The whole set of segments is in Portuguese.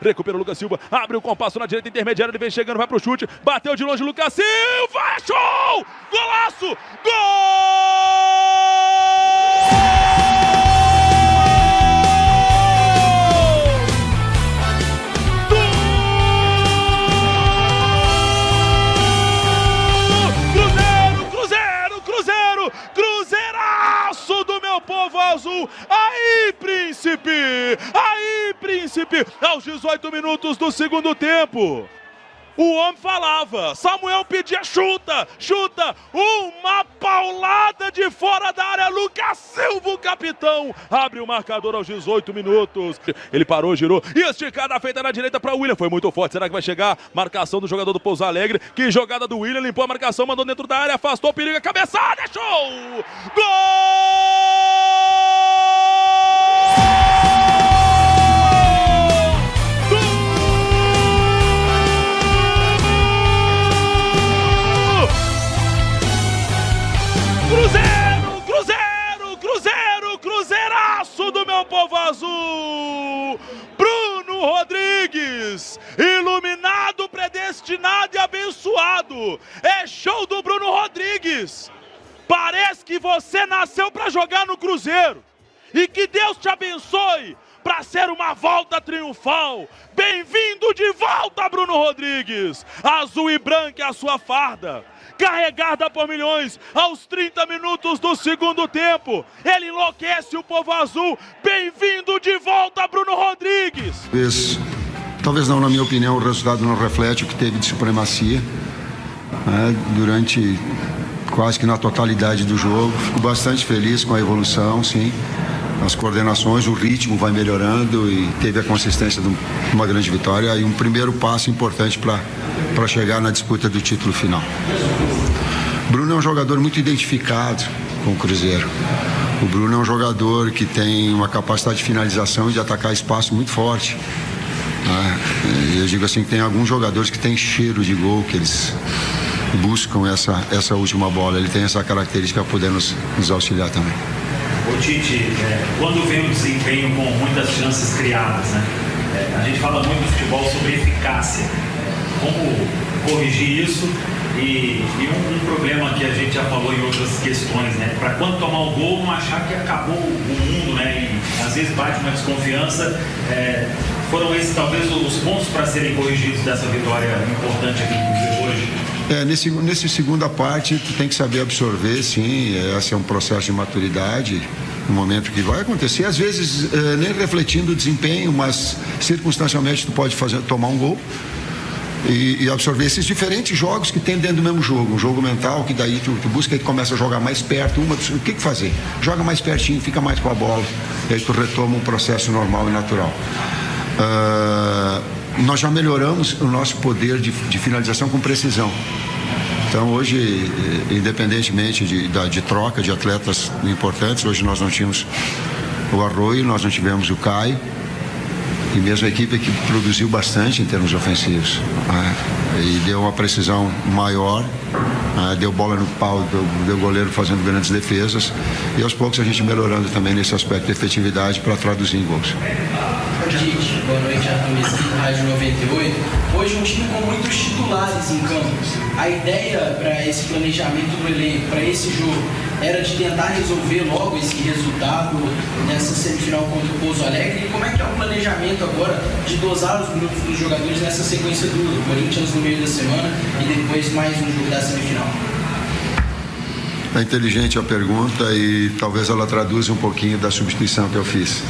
Recupera o Lucas Silva, abre o compasso na direita intermediária, ele vem chegando, vai pro chute, bateu de longe o Lucas Silva, é show! Golaço! Cruzeiraço do meu povo azul! Aí, príncipe! Aos 18 minutos do segundo tempo. O homem falava, Samuel pedia chuta, uma paulada de fora da área, Lucas Silva, o capitão, abre o marcador aos 18 minutos, ele parou, girou, e esticada feita na direita para o William, foi muito forte, será que vai chegar? Marcação do jogador do Pouso Alegre, que jogada do William, limpou a marcação, mandou dentro da área, afastou o perigo, cabeçada, show! Gol! Cruzeiraço do meu povo azul! Bruno Rodrigues, iluminado, predestinado e abençoado. É show do Bruno Rodrigues. Parece que você nasceu para jogar no Cruzeiro. E que Deus te abençoe para ser uma volta triunfal. Bem-vindo de volta, Bruno Rodrigues. Azul e branco é a sua farda. Carregada por milhões, aos 30 minutos do segundo tempo, ele enlouquece o povo azul. Bem-vindo de volta, Bruno Rodrigues. Talvez não, na minha opinião, o resultado não reflete o que teve de supremacia durante quase que na totalidade do jogo. Fico bastante feliz com a evolução, sim. As coordenações, o ritmo vai melhorando e teve a consistência de uma grande vitória e um primeiro passo importante para chegar na disputa do título final. Bruno é um jogador muito identificado com o Cruzeiro. O Bruno é um jogador que tem uma capacidade de finalização e de atacar espaço muito forte. Eu digo assim que tem alguns jogadores que têm cheiro de gol, que eles buscam essa última bola. Ele tem essa característica para poder nos auxiliar também. O Tite, quando vem um desempenho com muitas chances criadas, né? A gente fala muito no futebol sobre eficácia. Como corrigir isso? E um problema que a gente já falou em outras questões, né? Para quando tomar o gol, não achar que acabou o mundo, né? E às vezes bate uma desconfiança. Foram esses talvez os pontos para serem corrigidos dessa vitória importante aqui no Cruzeiro hoje? Nessa segunda parte, tu tem que saber absorver, sim. Esse é um processo de maturidade, um momento que vai acontecer. Às vezes, nem refletindo o desempenho, mas circunstancialmente tu pode tomar um gol. E absorver esses diferentes jogos que tem dentro do mesmo jogo. Um jogo mental que daí tu busca e tu começa a jogar mais perto. O que fazer? Joga mais pertinho, fica mais com a bola. E aí tu retoma um processo normal e natural. Nós já melhoramos o nosso poder de finalização com precisão. Então hoje, independentemente de troca de atletas importantes, hoje nós não tínhamos o Arroio, nós não tivemos o Caio. E mesmo a equipe que produziu bastante em termos ofensivos, e deu uma precisão maior, deu bola no pau, deu goleiro fazendo grandes defesas, e aos poucos a gente melhorando também nesse aspecto de efetividade para traduzir em gols. Gente, boa noite, Arthur Mesquita, Rádio 98. Hoje um time com muitos titulares em campo. A ideia para esse planejamento do elenco, para esse jogo, era de tentar resolver logo esse resultado nessa semifinal contra o Pouso Alegre. E como é que é o planejamento agora de dosar os minutos dos jogadores nessa sequência do Corinthians no meio da semana e depois mais um jogo da semifinal? É inteligente a pergunta e talvez ela traduza um pouquinho da substituição que eu fiz.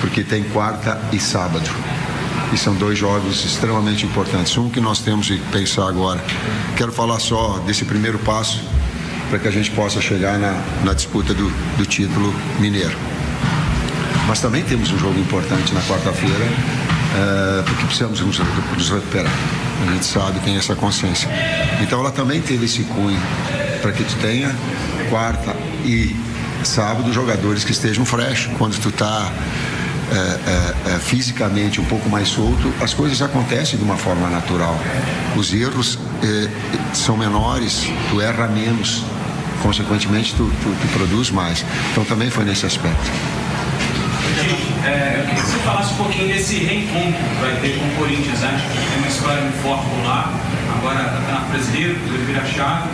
Porque tem quarta e sábado. E são dois jogos extremamente importantes. Um que nós temos que pensar agora. Quero falar só desse primeiro passo para que a gente possa chegar na disputa do título mineiro. Mas também temos um jogo importante na quarta-feira, porque precisamos nos recuperar. A gente sabe, tem essa consciência. Então ela também teve esse cunho para que tu tenha quarta e sábado jogadores que estejam fresh. Quando tu está fisicamente um pouco mais solto, as coisas acontecem de uma forma natural. Os erros são menores, tu erra menos, consequentemente tu produz mais. Então também foi nesse aspecto. Eu queria que você falasse um pouquinho desse reencontro que vai ter com o Corinthians, né? Tem uma história muito forte por lá, agora Campeonato Brasileiro, ele vira chave.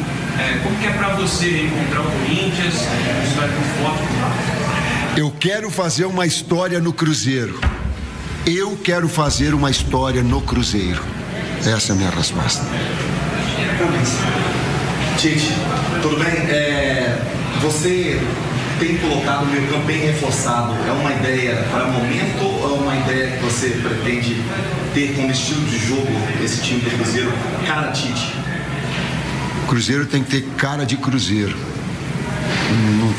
Como que é para você reencontrar o Corinthians? Uma história muito forte por lá. Eu quero fazer uma história no Cruzeiro. Eu quero fazer uma história no Cruzeiro. Essa é a minha resposta. Tite, tudo bem? Você tem colocado o meio campo bem reforçado. É uma ideia para o momento ou é uma ideia que você pretende ter como estilo de jogo esse time do Cruzeiro? Cara, Tite. O Cruzeiro tem que ter cara de Cruzeiro.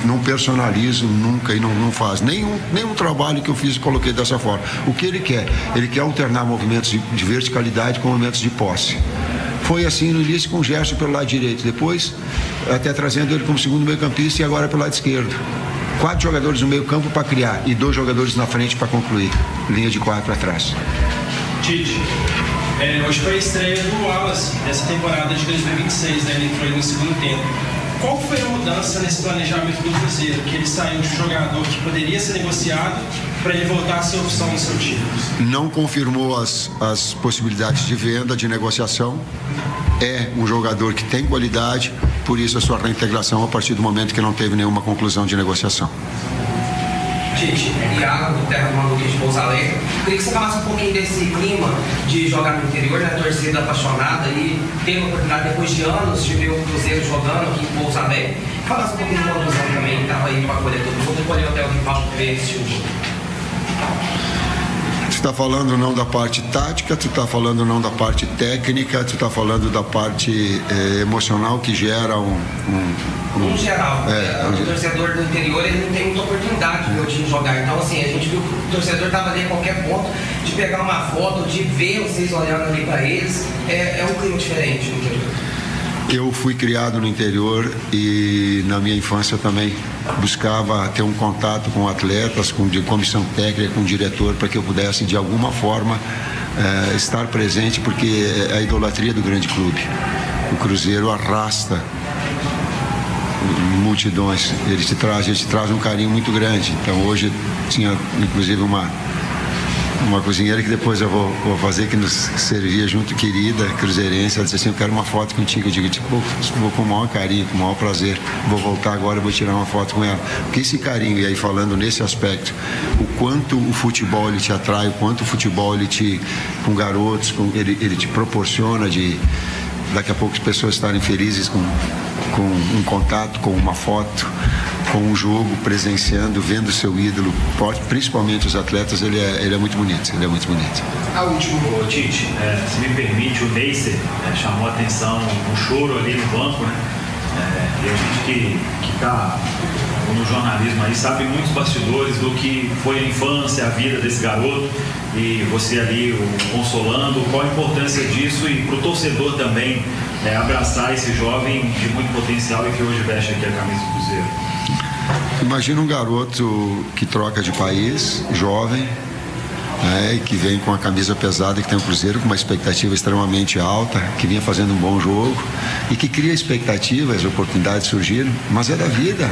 Não personalizo nunca e não faz nenhum trabalho que eu fiz e coloquei dessa forma. O que ele quer? Ele quer alternar movimentos de verticalidade com movimentos de posse. Foi assim no início com o Gerson pelo lado direito, depois até trazendo ele como segundo meio-campista e agora pelo lado esquerdo. 4 jogadores no meio-campo para criar e 2 jogadores na frente para concluir. Linha de 4 atrás. Tite, hoje foi a estreia do Wallace dessa temporada de 2026, né? Ele entrou aí no segundo tempo. Qual foi a mudança nesse planejamento do Cruzeiro? Que ele saiu de um jogador que poderia ser negociado para ele voltar a ser opção no seu time? Não confirmou as possibilidades de venda, de negociação. É um jogador que tem qualidade, por isso a sua reintegração a partir do momento que não teve nenhuma conclusão de negociação. Tite, Iago, do Terra do Maluco de Pouso Alegre. Queria que você falasse um pouquinho desse clima de jogar no interior, né? Torcida apaixonada e ter a oportunidade depois de anos de ver o Cruzeiro jogando aqui em Pouso Alegre. Falasse um pouquinho do Conduzão também, que estava aí para acolher todo mundo, acolher até o rival que veio assistir o jogo. Tu está falando não da parte tática, tu está falando não da parte técnica, tu está falando da parte emocional que gera Em geral, o torcedor do interior ele não tem muita oportunidade de ver o time jogar. Então, assim, a gente viu que o torcedor estava ali a qualquer ponto de pegar uma foto, de ver vocês olhando ali para eles. É um clima diferente no interior. Eu fui criado no interior e na minha infância também buscava ter um contato com atletas, com comissão técnica, com diretor, para que eu pudesse de alguma forma estar presente, porque é a idolatria do grande clube. O Cruzeiro arrasta multidões, ele te traz um carinho muito grande. Então hoje tinha inclusive uma cozinheira que depois eu vou fazer, que nos servia junto, querida, cruzeirense. Ela disse assim: eu quero uma foto contigo. Eu digo, vou com o maior carinho, com o maior prazer, vou voltar agora e vou tirar uma foto com ela. Porque esse carinho, e aí falando nesse aspecto, o quanto o futebol ele te atrai, o quanto o futebol ele com garotos, ele te proporciona de daqui a pouco as pessoas estarem felizes com um contato, com uma foto, com um jogo, presenciando, vendo o seu ídolo, principalmente os atletas, ele é muito bonito, ele é muito bonito. A última, Tite, se me permite, o Neisser chamou a atenção, um choro ali no banco, né? E a gente que está no jornalismo aí sabe muitos bastidores do que foi a infância, a vida desse garoto, e você ali o consolando, qual a importância disso e para o torcedor também abraçar esse jovem de muito potencial e que hoje veste aqui a camisa do Cruzeiro. Imagina um garoto que troca de país, jovem, e que vem com a camisa pesada, que tem o Cruzeiro com uma expectativa extremamente alta, que vinha fazendo um bom jogo e que cria expectativas, as oportunidades surgiram, mas é da vida.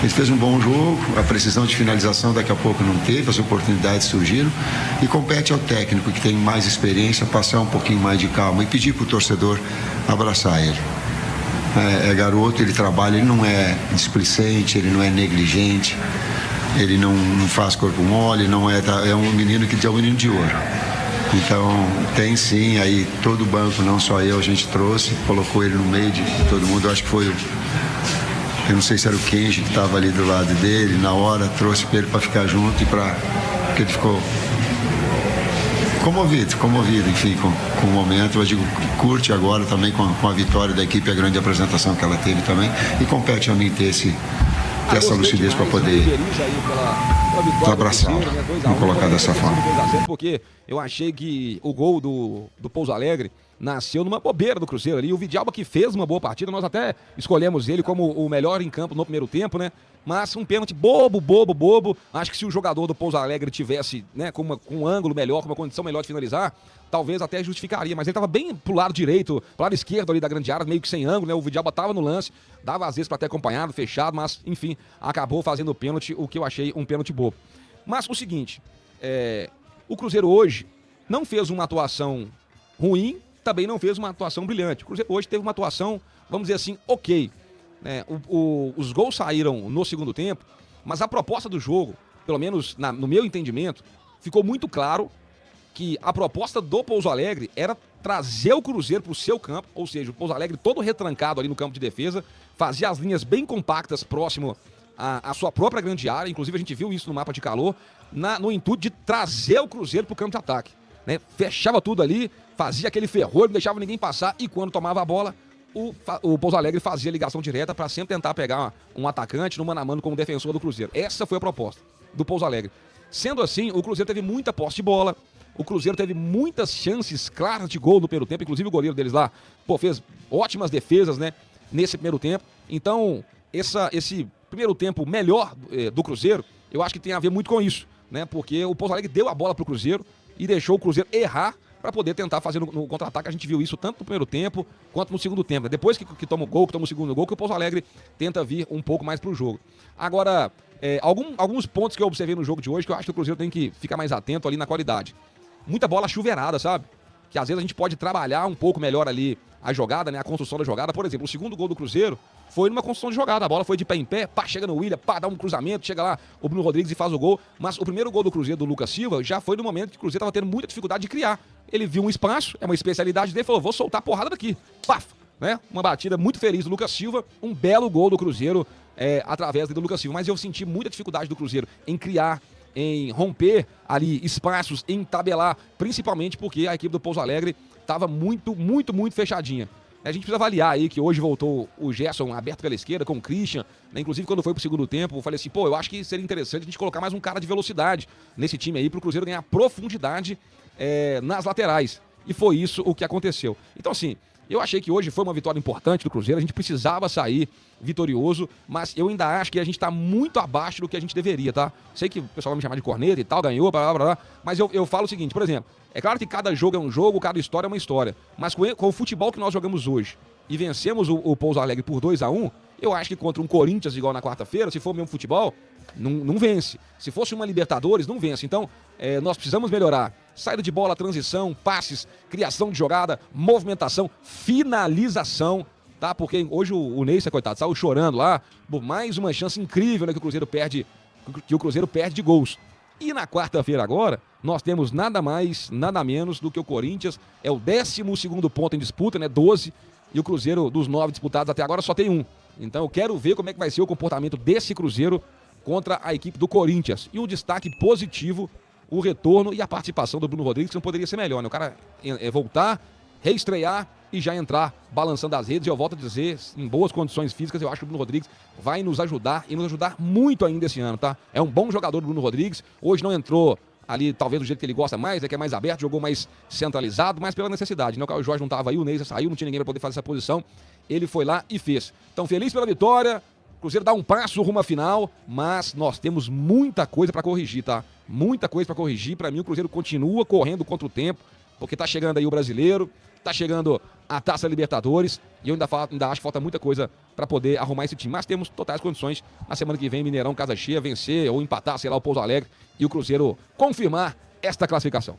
Ele fez um bom jogo, a precisão de finalização daqui a pouco não teve, as oportunidades surgiram, e compete ao técnico que tem mais experiência passar um pouquinho mais de calma e pedir para o torcedor abraçar ele. É garoto, ele trabalha, ele não é displicente, ele não é negligente, ele não faz corpo mole, é um menino que é um menino de ouro. Então tem sim, aí todo o banco, não só eu, a gente trouxe, colocou ele no meio de todo mundo. Eu acho que foi eu não sei se era o Kenji que estava ali do lado dele, na hora trouxe para ele para ficar junto, porque ele ficou comovido, enfim, com o momento. Eu digo, curte agora também com a vitória da equipe, a grande apresentação que ela teve também, e compete a mim ter essa lucidez para poder abraçá-lo, vamos colocar dessa forma. Porque eu achei que o gol do Pouso Alegre nasceu numa bobeira do Cruzeiro ali. O Vidalba, que fez uma boa partida, nós até escolhemos ele como o melhor em campo no primeiro tempo, né? Mas um pênalti bobo. Acho que se o jogador do Pouso Alegre tivesse, né, com um ângulo melhor, com uma condição melhor de finalizar, talvez até justificaria. Mas ele estava bem pro lado direito, pro lado esquerdo ali da grande área, meio que sem ângulo, né? O Vidalba estava no lance, dava às vezes para ter acompanhado, fechado, mas enfim, acabou fazendo o pênalti, o que eu achei um pênalti bobo. Mas o seguinte, o Cruzeiro hoje não fez uma atuação ruim, também não fez uma atuação brilhante. O Cruzeiro hoje teve uma atuação, vamos dizer assim, ok. Os gols saíram no segundo tempo, mas a proposta do jogo, pelo menos no meu entendimento, ficou muito claro que a proposta do Pouso Alegre era trazer o Cruzeiro para o seu campo, ou seja, o Pouso Alegre todo retrancado ali no campo de defesa, fazia as linhas bem compactas próximo à sua própria grande área, inclusive a gente viu isso no mapa de calor, no intuito de trazer o Cruzeiro para o campo de ataque. Né? Fechava tudo ali, fazia aquele ferrolho, não deixava ninguém passar, e quando tomava a bola, o Pouso Alegre fazia ligação direta para sempre tentar pegar um atacante no mano a mano com o defensor do Cruzeiro. Essa foi a proposta do Pouso Alegre. Sendo assim, o Cruzeiro teve muita posse de bola, o Cruzeiro teve muitas chances claras de gol no primeiro tempo, inclusive o goleiro deles lá fez ótimas defesas, né, nesse primeiro tempo. Então, esse primeiro tempo melhor do Cruzeiro, eu acho que tem a ver muito com isso, né, porque o Pouso Alegre deu a bola para o Cruzeiro e deixou o Cruzeiro errar para poder tentar fazer no contra-ataque. A gente viu isso tanto no primeiro tempo quanto no segundo tempo. Depois que toma o gol, que toma o segundo gol, que o Pouso Alegre tenta vir um pouco mais para o jogo. Agora, alguns pontos que eu observei no jogo de hoje que eu acho que o Cruzeiro tem que ficar mais atento ali na qualidade. Muita bola chuveirada, sabe? Que às vezes a gente pode trabalhar um pouco melhor ali a jogada, né? A construção da jogada. Por exemplo, o segundo gol do Cruzeiro foi numa construção de jogada. A bola foi de pé em pé, chega no William, dá um cruzamento, chega lá o Bruno Rodrigues e faz o gol. Mas o primeiro gol do Cruzeiro, do Lucas Silva, já foi no momento que o Cruzeiro estava tendo muita dificuldade de criar. Ele viu um espaço, é uma especialidade dele, falou, vou soltar a porrada daqui. Paf! Né? Uma batida muito feliz do Lucas Silva, um belo gol do Cruzeiro através do Lucas Silva. Mas eu senti muita dificuldade do Cruzeiro em criar, em romper ali espaços, em tabelar, principalmente porque a equipe do Pouso Alegre estava muito fechadinha. A gente precisa avaliar aí que hoje voltou o Gerson aberto pela esquerda com o Christian, né? Inclusive quando foi pro segundo tempo, eu falei assim, eu acho que seria interessante a gente colocar mais um cara de velocidade nesse time aí pro Cruzeiro ganhar profundidade nas laterais. E foi isso o que aconteceu. Então assim, eu achei que hoje foi uma vitória importante do Cruzeiro, a gente precisava sair vitorioso, mas eu ainda acho que a gente tá muito abaixo do que a gente deveria, tá? Sei que o pessoal vai me chamar de corneta e tal, ganhou, blá, blá, blá, mas eu falo o seguinte, por exemplo, é claro que cada jogo é um jogo, cada história é uma história, mas com o futebol que nós jogamos hoje e vencemos o Pouso Alegre por 2-1, eu acho que contra um Corinthians igual na quarta-feira, se for mesmo futebol, não vence. Se fosse uma Libertadores, não vence. Então, nós precisamos melhorar. Saída de bola, transição, passes, criação de jogada, movimentação, finalização, tá? Porque hoje o Neyce, coitado, saiu chorando lá por mais uma chance incrível, né, que o Cruzeiro perde de gols. E na quarta-feira agora, nós temos nada mais, nada menos do que o Corinthians, é o 12º ponto em disputa, né, 12, e o Cruzeiro, dos 9 disputados até agora, só tem 1. Então eu quero ver como é que vai ser o comportamento desse Cruzeiro contra a equipe do Corinthians. E um destaque positivo, o retorno e a participação do Bruno Rodrigues, que não poderia ser melhor, né? O cara voltar, reestrear e já entrar balançando as redes. E eu volto a dizer, em boas condições físicas, eu acho que o Bruno Rodrigues vai nos ajudar e nos ajudar muito ainda esse ano, tá? É um bom jogador o Bruno Rodrigues. Hoje não entrou ali, talvez do jeito que ele gosta mais, que é mais aberto, jogou mais centralizado, mas pela necessidade, né? O Caio Jorge não estava aí, o Neyce saiu, não tinha ninguém para poder fazer essa posição. Ele foi lá e fez. Então, feliz pela vitória. O Cruzeiro dá um passo rumo à final, mas nós temos muita coisa para corrigir, tá? Muita coisa para corrigir. Para mim, o Cruzeiro continua correndo contra o tempo, porque tá chegando aí o Brasileiro, tá chegando a Taça Libertadores, e eu ainda acho que falta muita coisa para poder arrumar esse time. Mas temos totais condições, na semana que vem, Mineirão, casa cheia, vencer ou empatar, sei lá, o Pouso Alegre, e o Cruzeiro confirmar esta classificação.